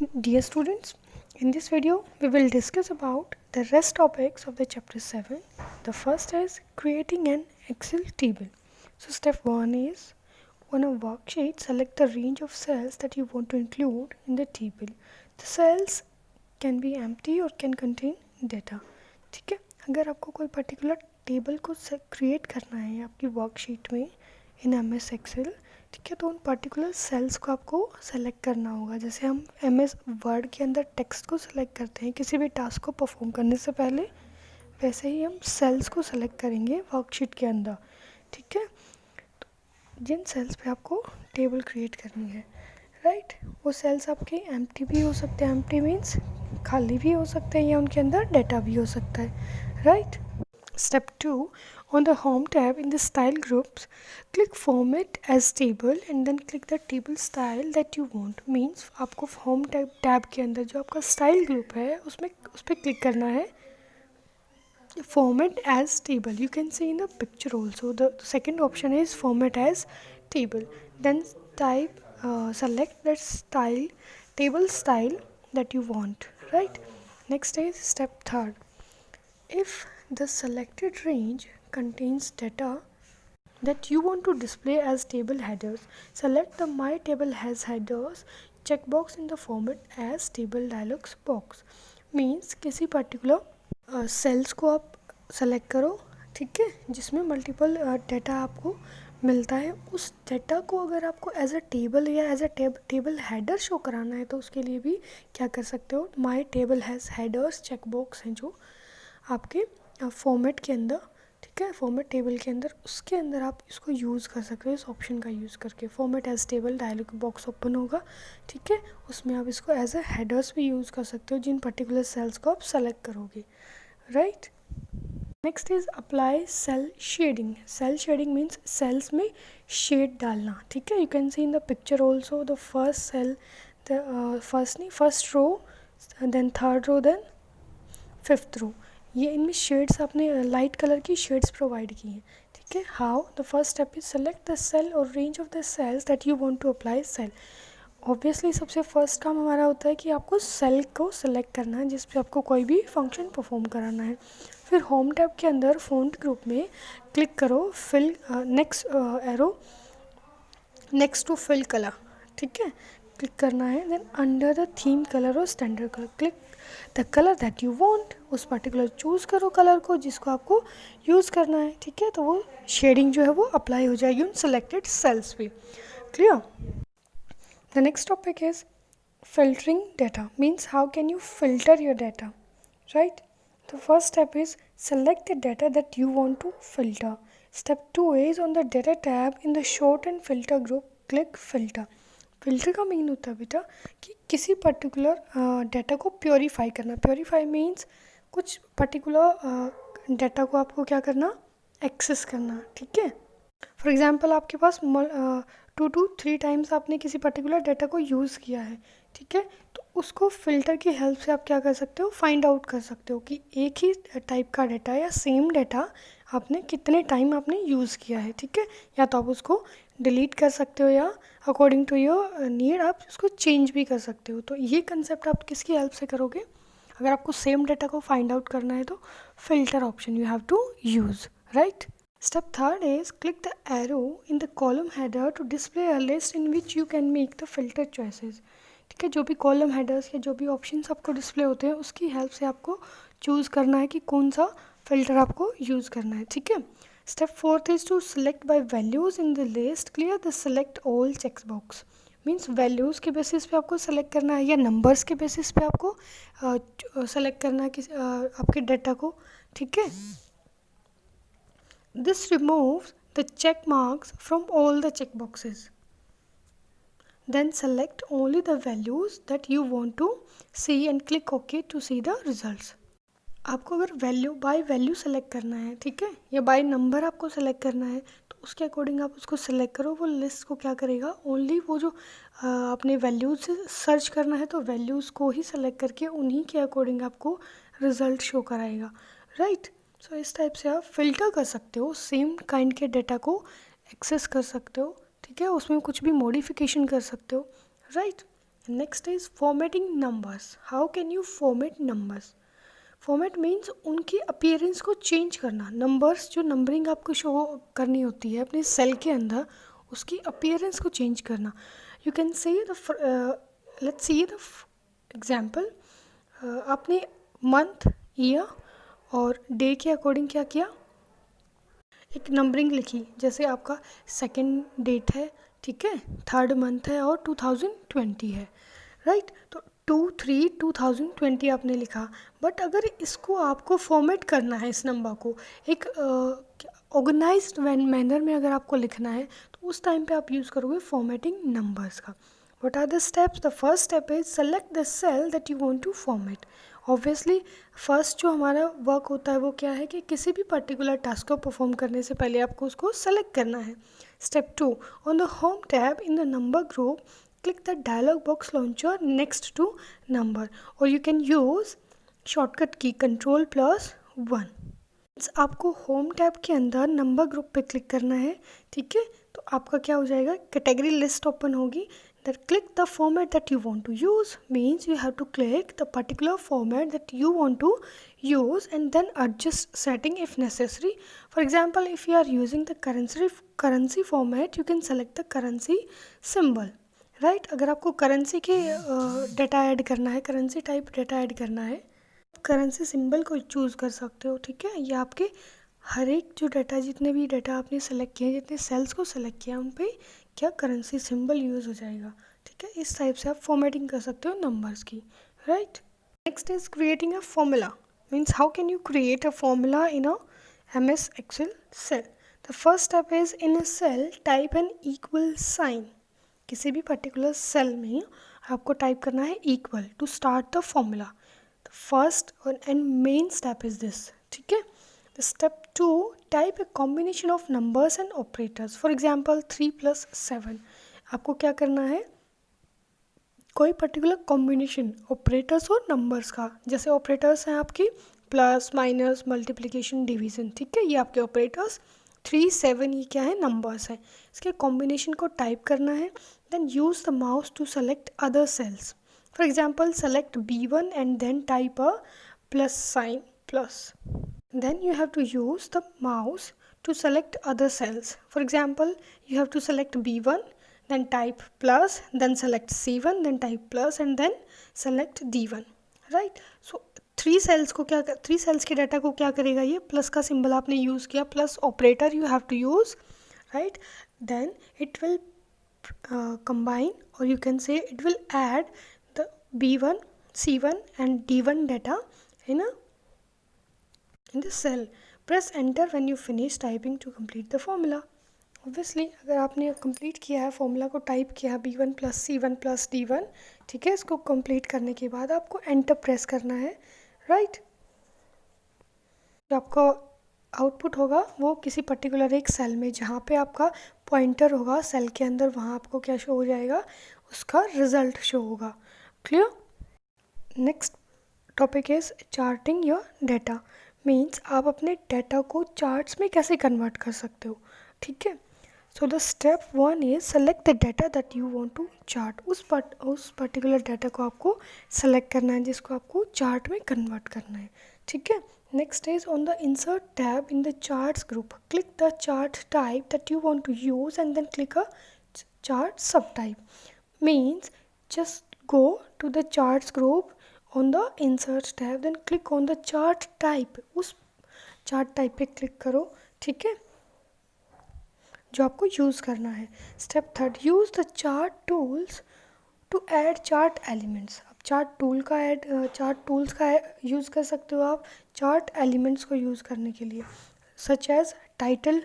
Dear students, in this video we will discuss about the rest topics of the chapter 7. The first is creating an Excel table. So step 1 is on a worksheet select the range of cells that you want to include in the table. The cells can be empty or can contain data. ठीक है, अगर आपको कोई particular table को create करना है आपकी worksheet में इन MS Excel, ठीक है, तो उन पर्टिकुलर सेल्स को आपको सेलेक्ट करना होगा. जैसे हम MS वर्ड के अंदर टेक्स्ट को सेलेक्ट करते हैं किसी भी टास्क को परफॉर्म करने से पहले, वैसे ही हम सेल्स को सेलेक्ट करेंगे वर्कशीट के अंदर. ठीक है, तो जिन सेल्स पे आपको टेबल क्रिएट करनी है, राइट, वो सेल्स आपके एम्प्टी भी हो सकते हैं. एम्प्टी मीन्स खाली भी हो सकते हैं या उनके अंदर डाटा भी हो सकता है, right. Step 2, on the home tab in the style groups, click format as table and then click the table style that you want. Means आपको home tab के अंदर जो आपका style group है उस पर click करना है format as table. You can see in the picture also. The second option is format as table. Then select that style, table style that you want, right. Next is step 3. If the selected range contains data that you want to display as table headers, select the My Table Has Headers checkbox in the Format as Table dialog box. Means किसी particular sales को आप select करो, ठीक है, जिसमें multiple data आपको मिलता है. उस डेटा को अगर आपको एज अ टेबल या as a table header show कराना है तो उसके लिए भी क्या कर सकते हो, माई टेबल हैज़ हेडर्स चेकबॉक्स हैं जो आपके फॉर्मेट के अंदर, ठीक है, फॉर्मेट टेबल के अंदर, उसके अंदर आप इसको यूज़ कर सकते हो. इस ऑप्शन का यूज़ करके format as table dialog box open होगा, ठीक है, उसमें आप इसको एज अ हेडर्स भी यूज़ कर सकते हो जिन पर्टिकुलर सेल्स को आप सेलेक्ट करोगे, right. Next is apply cell shading. Cell shading means cells में शेड डालना, ठीक है. You can see in the picture also the first cell, the first row, then third row, then fifth row. ये इनमें shades आपने light colour की shades provide की हैं, ठीक है. How the first step is select the cell और range of the cells that you want to apply cell. Obviously सबसे फर्स्ट काम हमारा होता है कि आपको सेल को सेलेक्ट करना है जिस पे आपको कोई भी फंक्शन परफॉर्म कराना है. फिर होम टैब के अंदर फ़ॉन्ट ग्रुप में क्लिक करो fill next arrow next to fill colour, ठीक है, क्लिक करना है. Then under the theme colour और standard colour click the colour that you want. उस पर्टिकुलर चूज़ करो कलर को जिसको आपको यूज़ करना है, ठीक है, तो वो शेडिंग जो है वो अप्लाई हो जाएगी उन सेलेक्टेड सेल्स पे. Clear. The next topic is filtering data. Means how can you filter your data, right. The first step is select the data that you want to filter. Step 2 is on the data tab in the sort and filter group click filter. Filter का mean होता है बेटा कि किसी particular data को purify करना. Purify means कुछ particular data को आपको क्या करना, एक्सेस करना, ठीक है. फॉर एग्जांपल आपके पास 2 to 3 टाइम्स आपने किसी पर्टिकुलर डाटा को यूज़ किया है, ठीक है, तो उसको फ़िल्टर की हेल्प से आप क्या कर सकते हो, फाइंड आउट कर सकते हो कि एक ही टाइप का डाटा या सेम डाटा आपने कितने टाइम आपने यूज़ किया है, ठीक है. या तो आप उसको डिलीट कर सकते हो या अकॉर्डिंग टू योर नीड आप उसको चेंज भी कर सकते हो. तो ये कंसेप्ट आप किसकी हेल्प से करोगे, अगर आपको सेम डाटा को फाइंड आउट करना है तो filter option you have to use, right. Step 3 is click the arrow in the column header to display a list in which you can make the filter choices. ठीक है, जो भी column headers या जो भी ऑप्शंस आपको display होते हैं उसकी हेल्प से आपको चूज़ करना है कि कौन सा फिल्टर आपको यूज़ करना है, ठीक है. Step 4 is to select by values in the list clear the select all check box. Means values के बेसिस पे आपको सेलेक्ट करना है या नंबर्स के बेसिस पे आपको सेलेक्ट करना है आपके डाटा को, ठीक है. This removes the check marks from all the check boxes. Then select only the values that you want to see and click OK to see the results. आपको अगर बाय वैल्यू सेलेक्ट करना है, ठीक है, या बाय नंबर आपको select करना है तो उसके अकॉर्डिंग आप उसको सेलेक्ट करो. वो लिस्ट को क्या करेगा, ओनली वो जो अपने वैल्यूज से सर्च करना है तो वैल्यूज़ को ही सेलेक्ट करके उन्हीं के अकॉर्डिंग आपको रिज़ल्ट शो कराएगा, राइट. सो इस टाइप से आप फिल्टर कर सकते हो, सेम काइंड के डाटा को एक्सेस कर सकते हो, ठीक है, उसमें कुछ भी मॉडिफिकेशन कर सकते हो, right. Next is formatting numbers. How can you format numbers? Format means उनकी अपीयरेंस को चेंज करना. नंबर्स जो नंबरिंग आपको शो करनी होती है अपने सेल के अंदर, उसकी अपीयरेंस को चेंज करना. You can see the let's see the example. आपने मंथ, ईयर और डे के अकॉर्डिंग क्या किया, एक नंबरिंग लिखी. जैसे आपका सेकेंड डेट है, ठीक है, थर्ड मंथ है और 2020 है, राइट. तो 2/3/2020 आपने लिखा. बट अगर इसको आपको फॉर्मेट करना है, इस नंबर को एक ऑर्गेनाइज्ड मैनर में अगर आपको लिखना है, तो उस टाइम पे आप यूज़ करोगे फॉर्मेटिंग नंबर्स का. What are the steps? The first step is select the cell that you want to format. Obviously first जो हमारा वर्क होता है वो क्या है कि किसी भी पर्टिकुलर टास्क को परफॉर्म करने से पहले आपको उसको सेलेक्ट करना है. Step 2, on the home tab in the number group click the dialog box launcher next to number, or you can use shortcut key Ctrl+1. आपको होम टैब के अंदर नंबर ग्रुप पे क्लिक करना है, ठीक है. तो आपका क्या हो जाएगा, कैटेगरी लिस्ट ओपन होगी. Then click the format that you want to use, means you have to click the particular format that you want to use and then adjust setting if necessary. For example, if you are using the currency format, you can select the currency symbol, right. अगर आपको currency के data add करना है, currency type data add करना है, currency symbol को choose कर सकते हो, ठीक है. ये आपके हर एक जो डाटा, जितने भी डाटा आपने सेलेक्ट किए, जितने सेल्स को सेलेक्ट किया, उन पे क्या करेंसी सिंबल यूज़ हो जाएगा, ठीक है. इस टाइप से आप फॉर्मेटिंग कर सकते हो नंबर्स की, right. Next is creating a formula. Means how can you create a formula in a MS Excel cell. The first step is in a cell type an equal sign. किसी भी particular cell में आपको type करना है equal to start the formula. The first and main step is this, ठीक है. Step 2, type a combination of numbers and operators. For example, 3 + 7. आपको क्या करना है, कोई पर्टिकुलर कॉम्बिनेशन ऑपरेटर्स और नंबर्स का. जैसे ऑपरेटर्स हैं आपकी प्लस, माइनस, मल्टीप्लिकेशन, डिवीज़न, ठीक है. ये आपके ऑपरेटर्स. 3, 7 ये क्या है, नंबर्स हैं. इसके कॉम्बिनेशन को टाइप करना है. Then use the mouse to select other cells. For example, select B1 and then type a plus sign, plus. Then you have to use the mouse to select other cells. For example, you have to select B1, then type plus, then select C1, then type plus and then select D1, right. So 3 cells को क्या, 3 cells के data को क्या करेगा, ये plus का symbol आपने use किया, plus operator you have to use, right. Then it will combine, or you can say it will add the B1, C1 and D1 data in the cell. Press enter when you finish typing to complete the formula. Obviously अगर आपने complete किया है, formula को type किया B1 + C1 + D1, ठीक है. इसको complete करने के बाद आपको एंटर प्रेस करना है, राइट. जो आपका आउटपुट होगा वो किसी पर्टिकुलर एक सेल में, जहाँ पे आपका पॉइंटर होगा सेल के अंदर, वहाँ आपको क्या शो हो जाएगा, उसका रिजल्ट शो होगा. Clear. Next topic is charting your data. Means आप अपने डाटा को चार्ट्स में कैसे कन्वर्ट कर सकते हो, ठीक है. So the step 1 is select the data that you want to chart. उस पर्टिकुलर डाटा को आपको सेलेक्ट करना है जिसको आपको चार्ट में कन्वर्ट करना है, ठीक है. Next is on the insert tab in the charts group, click the chart type that you want to use and then click a chart subtype. Means just go to the charts group on the insert tab, then click on the chart type. उस chart type पे click करो, ठीक है, जो आपको use करना है. Step 3, use the chart tools to add chart elements. अब चार्ट टूल्स का यूज़ कर सकते हो आप चार्ट एलिमेंट्स को यूज़ करने के लिए. Such as title.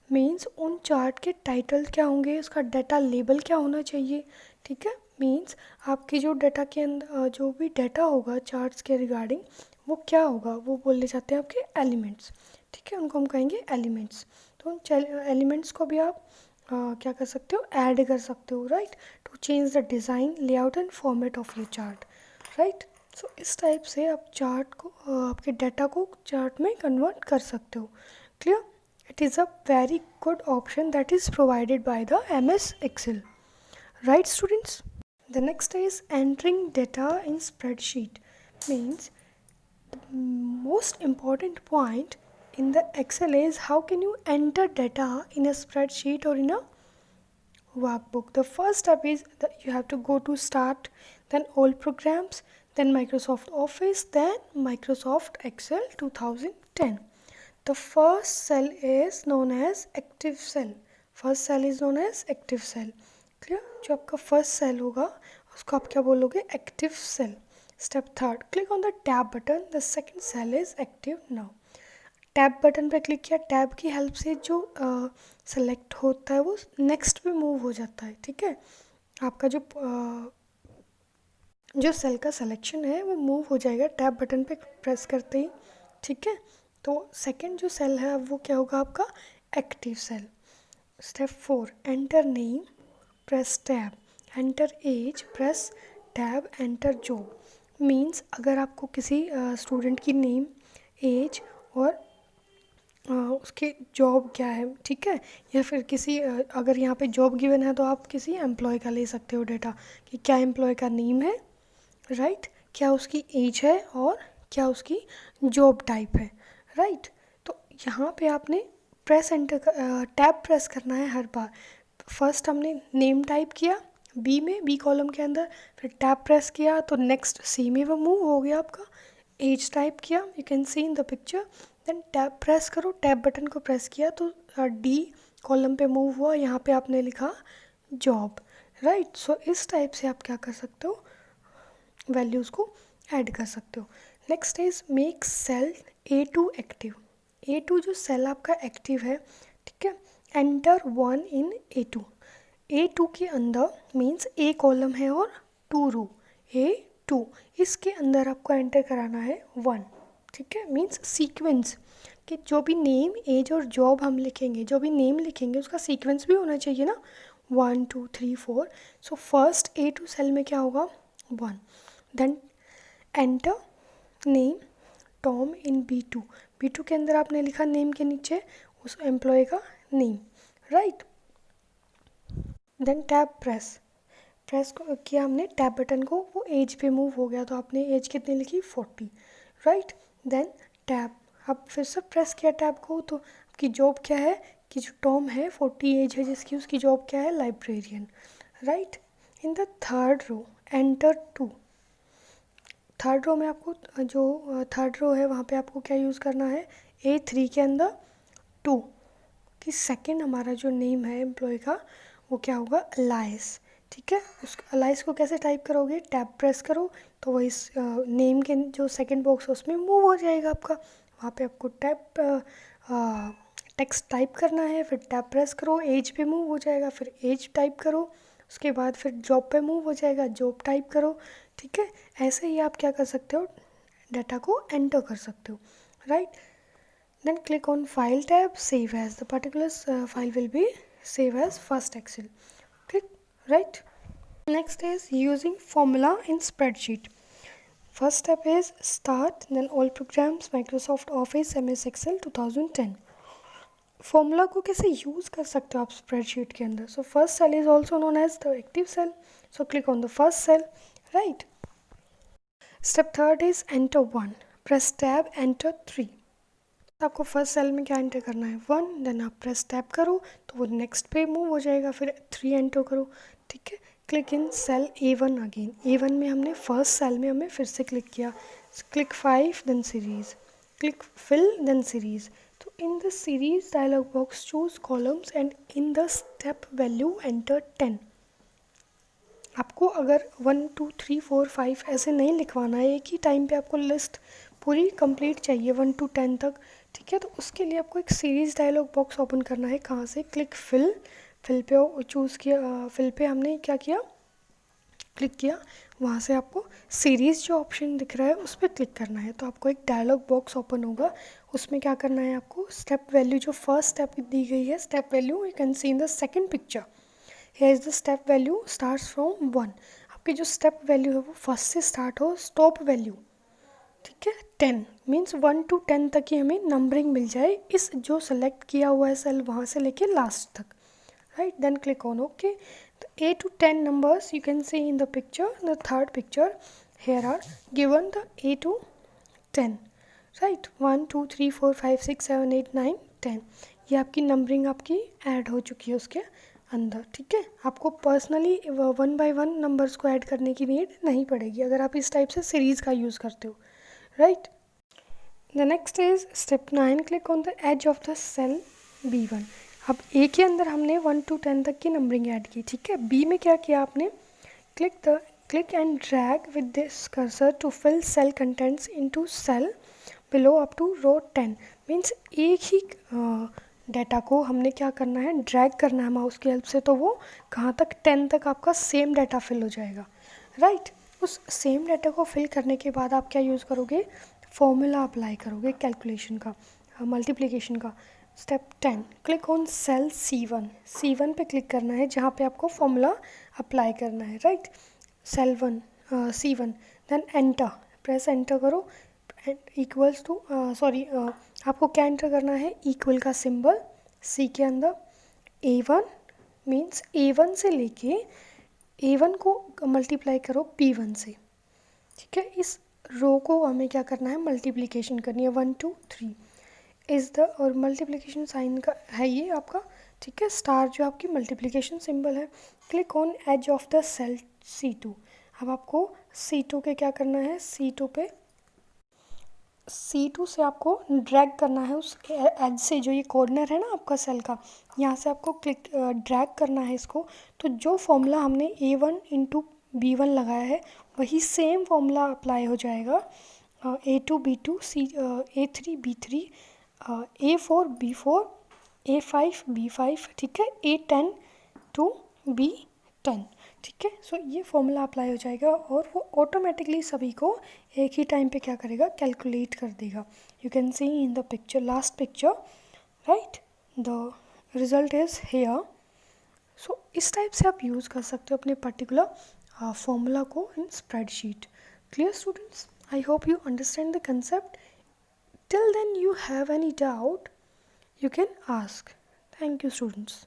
मीन्स उन चार्ट के टाइटल क्या होंगे, उसका डाटा लेबल क्या होना चाहिए, ठीक है. मीन्स आपके जो डाटा के अंदर जो भी डाटा होगा चार्ट्स के रिगार्डिंग, वो क्या होगा, वो बोले जाते हैं आपके एलिमेंट्स, ठीक है. उनको हम कहेंगे एलिमेंट्स. तो उन एलिमेंट्स को भी आप क्या कर सकते हो, ऐड कर सकते हो, right, to change the design, layout and format of your chart, right. So इस टाइप से आप चार्ट को, आपके डाटा को चार्ट में कन्वर्ट कर सकते हो. Clear. It is a very good option that is provided by the MS Excel. Right, students? The next is entering data in spreadsheet. Means the most important point in the Excel is how can you enter data in a spreadsheet or in a workbook. The first step is that you have to go to start, then all programs, then Microsoft Office, then Microsoft Excel 2010. The first cell is known as active cell. First cell is known as active cell. Clear? जो आपका first cell होगा उसको आप क्या बोलोगे? Active cell. Step third, click on the tab button. The second cell is active now. Tab button पे click किया. Tab की हेल्प से जो सेलेक्ट होता है वो नेक्स्ट पे मूव हो जाता है. ठीक है, आपका जो सेल का सिलेक्शन है वो मूव हो जाएगा टैब बटन पे प्रेस करते ही. ठीक है, तो सेकंड जो सेल है अब वो क्या होगा आपका? Active cell. Step 4, enter name, press tab, enter age, press tab, enter job. Means अगर आपको किसी स्टूडेंट की नेम, एज और उसकी जॉब क्या है, ठीक है, या फिर किसी अगर यहाँ पे जॉब गिवन है तो आप किसी एम्प्लॉय का ले सकते हो डेटा कि क्या एम्प्लॉय का नेम है, राइट, क्या उसकी एज है और क्या उसकी जॉब टाइप है, राइट. तो यहाँ पे आपने प्रेस एंटर टैब प्रेस करना है हर बार. फर्स्ट हमने नेम टाइप किया बी में, बी कॉलम के अंदर, फिर टैब प्रेस किया तो नेक्स्ट सी में वो मूव हो गया आपका. एज टाइप किया, you can see in the picture. Then tab press करो, टैब बटन को प्रेस किया तो डी कॉलम पे मूव हुआ. यहाँ पे आपने लिखा जॉब, राइट. सो इस टाइप से आप क्या कर सकते हो? वैल्यूज़ को ऐड कर सकते हो. Next is make cell A2 active. A2 जो सेल आपका एक्टिव है, ठीक है, एंटर 1 इन A2. A2 के अंदर मीन्स A कॉलम है और 2 रो, A2 इसके अंदर आपको एंटर कराना है 1. ठीक है, मीन्स सीक्वेंस कि जो भी नेम, एज और जॉब हम लिखेंगे, जो भी नेम लिखेंगे उसका सीक्वेंस भी होना चाहिए ना, 1 2 3 4. सो फर्स्ट A2 सेल में क्या होगा? 1. देन एंटर नेम टॉम इन B2. B2 के अंदर आपने लिखा नेम के नीचे उस एम्प्लॉय का name, right. Then tab press को किया हमने टैब बटन को, वो एज पे मूव हो गया तो आपने एज कितनी लिखी? 40, राइट. देन टैब, अब फिर से प्रेस किया टैब को तो आपकी जॉब क्या है कि जो टॉम है 40 एज है जिसकी, उसकी जॉब क्या है? Librarian, right. In the third row enter 2. Third row में आपको जो थर्ड रो है वहाँ पे आपको क्या यूज़ करना है? A3 के अंदर 2 कि सेकंड हमारा जो नेम है एम्प्लॉय का वो क्या होगा? अलाइस. ठीक है, उस अलाइस को कैसे टाइप करोगे? टैब प्रेस करो तो वो इस नेम के जो सेकंड बॉक्स है उसमें मूव हो जाएगा आपका. वहाँ पे आपको टेक्स्ट टाइप करना है, फिर टैब प्रेस करो, एज पे मूव हो जाएगा, फिर एज टाइप करो, उसके बाद फिर जॉब पे मूव हो जाएगा, जॉब टाइप करो. ठीक है, ऐसे ही आप क्या कर सकते हो? डाटा को एंटर कर सकते हो, right. Then click on file tab, save as. The particular file will be save as first Excel. Click, right. Next is using formula in spreadsheet. First step is start, then all programs, Microsoft Office, MS Excel 2010. Formula को कैसे use कर सकते हो आप spreadsheet के अंदर? So first cell is also known as the active cell. So click on the first cell, right. Step third is enter 1. Press tab, enter 3. आपको first cell में क्या एंटर करना है? 1. देन आप प्रेस टैब करो तो वो नेक्स्ट पे मूव हो जाएगा, फिर 3 एंटर करो. ठीक है, क्लिक इन सेल A1 अगेन. A1 में हमने फर्स्ट सेल में हमें फिर से क्लिक किया. Click 5, then series, click fill, then series. तो in the series dialog box choose columns and in the step value enter 10. आपको अगर 1 2 3 4 5 ऐसे नहीं लिखवाना है, एक ही टाइम पे आपको लिस्ट पूरी कंप्लीट चाहिए 1 to 10 तक. ठीक है, तो उसके लिए आपको एक सीरीज़ डायलॉग बॉक्स ओपन करना है. कहाँ से? क्लिक फिल पे चूज़ किया. फिल पे हमने क्या किया? क्लिक किया. वहाँ से आपको सीरीज़ जो ऑप्शन दिख रहा है उस पर क्लिक करना है. तो आपको एक डायलॉग बॉक्स ओपन होगा, उसमें क्या करना है आपको? स्टेप वैल्यू जो फर्स्ट स्टेप दी गई है, step value you can see in the second picture. Here is the step value starts from 1. आपकी जो स्टेप वैल्यू है वो फर्स्ट से स्टार्ट हो. स्टॉप वैल्यू, ठीक है, 10 मीन्स 1 to 10 तक ही हमें नंबरिंग मिल जाए इस जो सेलेक्ट किया हुआ है सेल वहाँ से लेके लास्ट तक, right. Then click on okay. A to 10 numbers you can see in the picture. The third picture, here are given the A to 10, right? 1 2 3 4 5 6 7 8 9 10, ये आपकी नंबरिंग आपकी ऐड हो चुकी है उसके अंदर, ठीक है। आपको पर्सनली 1 बाय 1 नंबर्स को ऐड करने की नीड नहीं पड़ेगी अगर आप इस टाइप से सीरीज़ का यूज़ करते हो, right. The next is step 9, click on the edge of the cell B1। अब ए के अंदर हमने 1 to 10 तक की नंबरिंग ऐड की, ठीक है। बी में क्या किया आपने, click and drag with this cursor to fill cell contents into cell below up to row 10। Means एक ही डाटा को हमने क्या करना है, ड्रैग करना है माउस की हेल्प से, तो वो कहाँ तक, 10 तक आपका सेम डाटा फिल हो जाएगा, राइट। उस सेम डाटा को फिल करने के बाद आप क्या यूज़ करोगे, फॉर्मूला अप्लाई करोगे कैलकुलेशन का, मल्टीप्लिकेशन का। Step 10, click on sale C1 पे क्लिक करना है जहाँ पे आपको फॉर्मूला अप्लाई करना है, right. Cell C1, then enter, press enter करो। इक्वल्स टू आपको क्या एंटर करना है, इक्वल का सिंबल सी के अंदर। A1 मीन्स A1 से लेके A1 को मल्टीप्लाई करो P1 से, ठीक है। इस रो को हमें क्या करना है, मल्टीप्लिकेशन करनी है, 1 2 3 इज़ द, और मल्टीप्लिकेशन साइन का है ये आपका, ठीक है। स्टार जो आपकी मल्टीप्लिकेशन सिंबल है। Click on edge of the cell C2। अब आपको C2 के क्या करना है, C2 से आपको ड्रैग करना है उस एज से, जो ये कॉर्नर है ना आपका सेल का, यहाँ से आपको ड्रैग करना है इसको। तो जो फॉर्मूला हमने A1 इंटू B1 लगाया है वही सेम फॉर्मूला अप्लाई हो जाएगा A2 B2 A3 B3 A4 B4 A5 B5, ठीक है, A10 to B10, ठीक है। सो ये फॉर्मूला अप्लाई हो जाएगा और वो ऑटोमेटिकली सभी को एक ही टाइम पे क्या करेगा, कैलकुलेट कर देगा। You can see in the picture, last picture, right, the result is here. So इस टाइप से आप यूज़ कर सकते हो अपने पर्टिकुलर फॉर्मूला को इन spreadsheet. Clear students, I hope you understand the concept. Till then you have any doubt, you can ask. Thank you, students.